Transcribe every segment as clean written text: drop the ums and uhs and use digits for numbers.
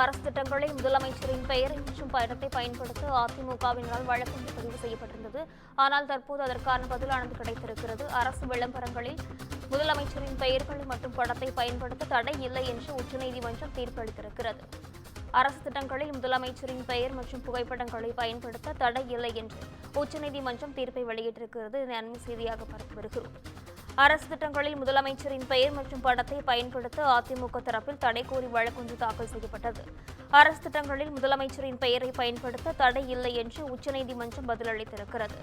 அரசு திட்டங்களில் முதலமைச்சரின் பெயரை மற்றும் பயணத்தை பயன்படுத்த அதிமுகவினரால் வழக்கு பதிவு செய்யப்பட்டிருந்தது. ஆனால் தற்போது அதற்கான பதிலானது கிடைத்திருக்கிறது. அரசு விளம்பரங்களில் முதலமைச்சரின் பெயர்கள் மற்றும் படத்தை பயன்படுத்த தடை இல்லை என்று உச்சநீதிமன்றம் தீர்ப்பளித்திருக்கிறது. அரசு திட்டங்களில் முதலமைச்சரின் பெயர் மற்றும் புகைப்படங்களை பயன்படுத்த தடை இல்லை என்று உச்சநீதிமன்றம் தீர்ப்பை வெளியிட்டிருக்கிறது. இதை அண்மை செய்தியாக பார்த்து வருகிறோம். அரசு திட்டங்களில் முதலமைச்சரின் பெயர் மற்றும் படத்தை பயன்படுத்த அதிமுக தரப்பில் தடை கோரி வழக்கொன்று தாக்கல் செய்யப்பட்டது. அரசு திட்டங்களில் முதலமைச்சரின் பெயரை பயன்படுத்த தடை இல்லை என்று உச்சநீதிமன்றம் பதிலளித்திருக்கிறது.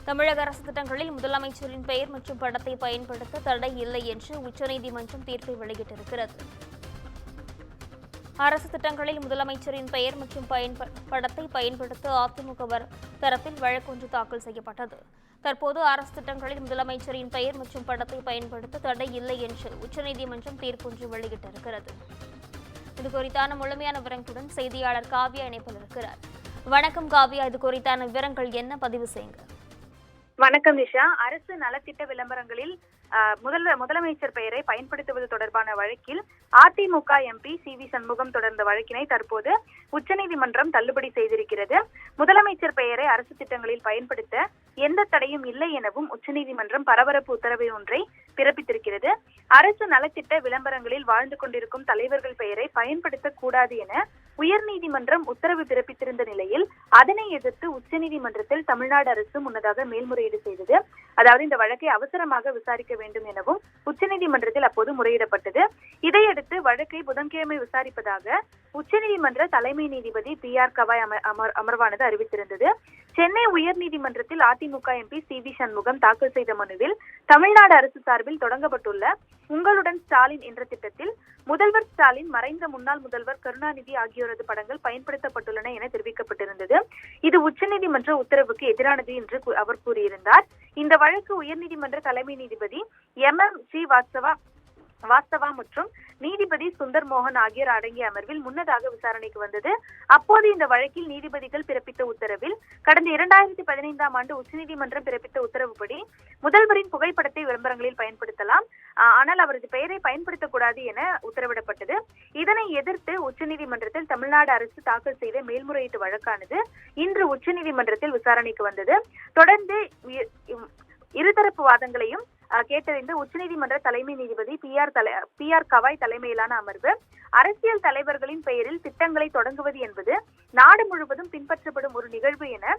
தமிழக அரசு திட்டங்களில் முதலமைச்சரின் பெயர் மற்றும் படத்தை பயன்படுத்த தடை இல்லை என்று உச்சநீதிமன்றம் தீர்ப்பை வெளியிட்டிருக்கிறது. அரசு திட்டங்களில் முதலமைச்சரின் பெயர் மற்றும் படத்தை பயன்படுத்த அதிமுக தரப்பில் வழக்கொன்று தாக்கல் செய்யப்பட்டது. தற்போது அரசு திட்டங்களில் முதலமைச்சரின் பெயர் மற்றும் படத்தை பயன்படுத்த தடை இல்லை என்று உச்சநீதிமன்றம் தீர்ப்பொன்று வெளியிட்டிருக்கிறது. இது குறித்தான முழுமையான விவரங்களுடன் செய்தியாளர் காவ்யா இணைப்பில் இருக்கிறார். வணக்கம் காவ்யா, இது குறித்தான விவரங்கள் என்ன, பதிவு செய்யுங்க. வணக்கம் நிஷா. அரசு நலத்திட்ட விளம்பரங்களில் முதலமைச்சர் பெயரை பயன்படுத்துவது தொடர்பான வழக்கில் அதிமுக எம்பி சி.வி. சண்முகம் தொடர்ந்த வழக்கினை தற்போது உச்சநீதிமன்றம் தள்ளுபடி செய்திருக்கிறது. முதலமைச்சர் பெயரை அரசு திட்டங்களில் பயன்படுத்த எந்த தடையும் இல்லை எனவும் உச்சநீதிமன்றம் பரபரப்பு உத்தரவை ஒன்றை பிறப்பித்திருக்கிறது. அரசு நலத்திட்ட விளம்பரங்களில் வாழ்ந்து கொண்டிருக்கும் தலைவர்கள் பெயரை பயன்படுத்தக்கூடாது என உயர்நீதிமன்றம் உத்தரவு பிறப்பித்திருந்த நிலையில் அதனை எதிர்த்து உச்சநீதிமன்றத்தில் தமிழ்நாடு அரசு முன்னதாக மேல்முறையீடு செய்தது. அதாவது இந்த வழக்கை அவசரமாக விசாரிக்க வேண்டும் எனவும் உச்சநீதிமன்றத்தில் அப்போது முறையிடப்பட்டது. இதையடுத்து வழக்கை புதன்கிழமை விசாரிப்பதாக உச்சநீதிமன்ற தலைமை நீதிபதி பி.ஆர். கவாய் அமர்வானது அறிவித்திருந்தது. சென்னை உயர்நீதிமன்றத்தில் அதிமுக எம்பி சி.வி. சண்முகம் தாக்கல் செய்த மனுவில் தமிழ்நாடு அரசு சார்பில் தொடங்கப்பட்டுள்ள உங்களுடன் ஸ்டாலின் என்ற திட்டத்தில் முதல்வர் ஸ்டாலின், மறைந்த முன்னாள் முதல்வர் கருணாநிதி ஆகியோரது படங்கள் பயன்படுத்தப்பட்டுள்ளன என தெரிவிக்கப்பட்டிருந்தது. இது உச்சநீதிமன்ற உத்தரவுக்கு எதிரானது என்று அவர் கூறியிருந்தார். இந்த வழக்கு உயர்நீதிமன்ற தலைமை நீதிபதி M.M.G. வாஸ்தவா மற்றும் நீதிபதி சுந்தர் மோகன் ஆகியோர் அடங்கிய அமர்வில் முன்னதாக விசாரணைக்கு வந்தது. அப்போது இந்த வழக்கில் நீதிபதிகள் பிறப்பித்த உத்தரவில் கடந்த 2015ஆம் ஆண்டு உச்சநீதிமன்றம் பிறப்பித்த உத்தரவுப்படி முதல்வரின் புகைப்படத்தை விளம்பரங்களில் பயன்படுத்தலாம், ஆனால் அவரது பெயரை பயன்படுத்தக்கூடாது என உத்தரவிடப்பட்டது. இதனை எதிர்த்து உச்சநீதிமன்றத்தில் தமிழ்நாடு அரசு தாக்கல் செய்த மேல்முறையீட்டு வழக்கானது இன்று உச்சநீதிமன்றத்தில் விசாரணைக்கு வந்தது. தொடர்ந்து இருதரப்பு வாதங்களையும் கேட்டறிந்து உச்சநீதிமன்ற தலைமை நீதிபதி பி.ஆர். கவாய் தலைமையிலான அமர்வு அரசியல் தலைவர்களின் பெயரில் திட்டங்களை தொடங்குவது என்பது நாடு முழுவதும் பின்பற்றப்படும் ஒரு நிகழ்வு என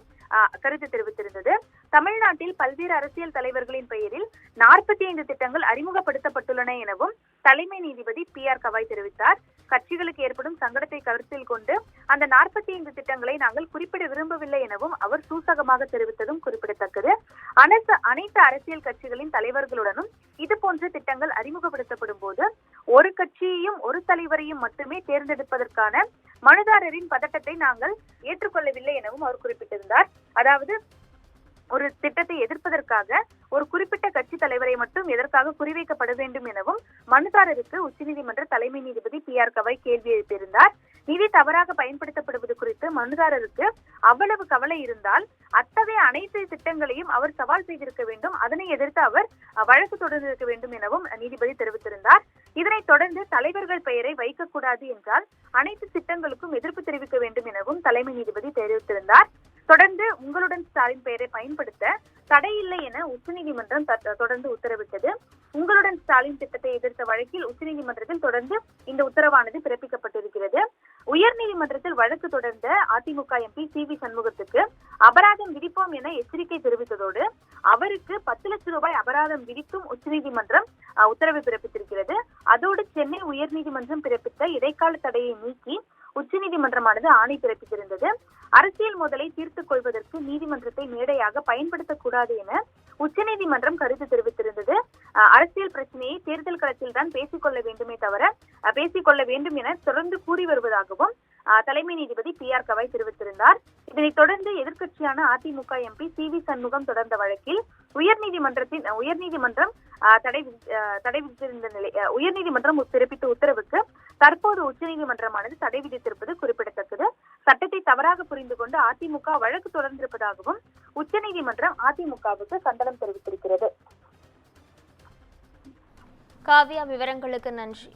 கருத்து தெரிவித்திருந்தது. தமிழ்நாட்டில் பல்வேறு அரசியல் தலைவர்களின் பெயரில் 45 திட்டங்கள் அறிமுகப்படுத்தப்பட்டுள்ளன எனவும் தலைமை நீதிபதி பி.ஆர். கவாய் தெரிவித்தார். கட்சிகளுக்கு ஏற்படும் சங்கடத்தை கருத்தில் கொண்டு அந்த 45 திட்டங்களை நாங்கள் குறிப்பிட விரும்பவில்லை எனவும் அவர் சூசகமாக தெரிவித்ததும் குறிப்பிடத்தக்கது. அனைத்து அரசியல் கட்சிகளின் தலைவர்களுடனும் இது போன்ற திட்டங்கள் அறிமுகப்படுத்தப்படும் போது ஒரு கட்சியையும் ஒரு தலைவரையும் மட்டுமே தேர்ந்தெடுப்பதற்கான மனுதாரரின் பதட்டத்தை நாங்கள் ஏற்றுக்கொள்ளவில்லை எனவும் அவர் குறிப்பிட்டிருந்தார். அதாவது ஒரு திட்டத்தை எதிர்ப்பதற்காக ஒரு குறிப்பிட்ட கட்சி தலைவரை மட்டும் எதற்காக குறிவைக்கப்பட வேண்டும் எனவும் மனுதாரருக்கு உச்சநீதிமன்ற தலைமை நீதிபதி பி.ஆர். கவாய் கேள்வி எழுப்பியிருந்தார். நிதி தவறாக பயன்படுத்தப்படுவது குறித்து மனுதாரருக்கு அவ்வளவு கவலை இருந்தால் அத்தகைய அனைத்து திட்டங்களையும் அவர் சவால் செய்திருக்க வேண்டும், அதனை எதிர்த்து அவர் வழக்கு தொடர்ந்திருக்க வேண்டும் எனவும் நீதிபதி தெரிவித்திருந்தார். இதனைத் தொடர்ந்து தலைவர்கள் பெயரை வைக்கக்கூடாது என்றால் அனைத்து திட்டங்களுக்கும் எதிர்ப்பு தெரிவிக்க வேண்டும் எனவும் தலைமை நீதிபதி தெரிவித்திருந்தார். தொடர்ந்து உங்களுடன் ஸ்டாலின் பெயரை பயன்படுத்த தடையில்லை என உச்சநீதிமன்றம் தொடர்ந்து உத்தரவிட்டது. உங்களுடன் ஸ்டாலின் திட்டத்தை எதிர்த்த வழக்கில் உச்சநீதிமன்றத்தில் தொடர்ந்து இந்த உத்தரவானது பிறப்பிக்கப்பட்டிருக்கிறது. உயர்நீதிமன்றத்தில் வழக்கு தொடர்ந்த அதிமுக எம்பி சி.வி. சண்முகத்துக்கு அபராதம் விதிப்போம் என எச்சரிக்கை தெரிவித்ததோடு அவருக்கு 10 லட்சம் ரூபாய் அபராதம் விதித்தும் உச்சநீதிமன்றம் உத்தரவு பிறப்பித்திருக்கிறது. அதோடு சென்னை உயர்நீதிமன்றம் பிறப்பித்த இடைக்கால தடையை நீக்கி உச்சநீதிமன்றமானது ஆணை பிறப்பித்திருந்தது. அரசியல் மோதலை தீர்த்துக் கொள்வதற்கு நீதிமன்றத்தை மேடையாக பயன்படுத்தக்கூடாது என உச்சநீதிமன்றம் கருத்து தெரிவித்திருந்தது. அரசியல் பிரச்சனையை தேர்தல் களத்தில் தான் பேசிக்கொள்ள வேண்டுமே தவிர பேசிக்கொள்ள வேண்டும் என தொடர்ந்து கூறி வருவதாகவும் தலைமை நீதிபதி பி.ஆர். கவாய் தெரிவித்திருந்தார். இதனைத் தொடர்ந்து எதிர்க்கட்சியான அதிமுக எம்பி சி.வி. சண்முகம் தொடர்ந்த வழக்கில் உயர்நீதிமன்றம் தடை விதித்திருந்த உயர்நீதிமன்றம் பிறப்பித்த உத்தரவுக்கு தற்போது உச்சநீதிமன்றமானது தடை விதித்திருப்பது குறிப்பிடத்தக்கது. சட்டத்தை தவறாக புரிந்து கொண்டு அதிமுக வழக்கு தொடர்ந்திருப்பதாகவும் உச்சநீதிமன்றம் அதிமுகவுக்கு கண்டனம் தெரிவித்திருக்கிறது. காவ்யா, விவரங்களுக்கு நன்றி.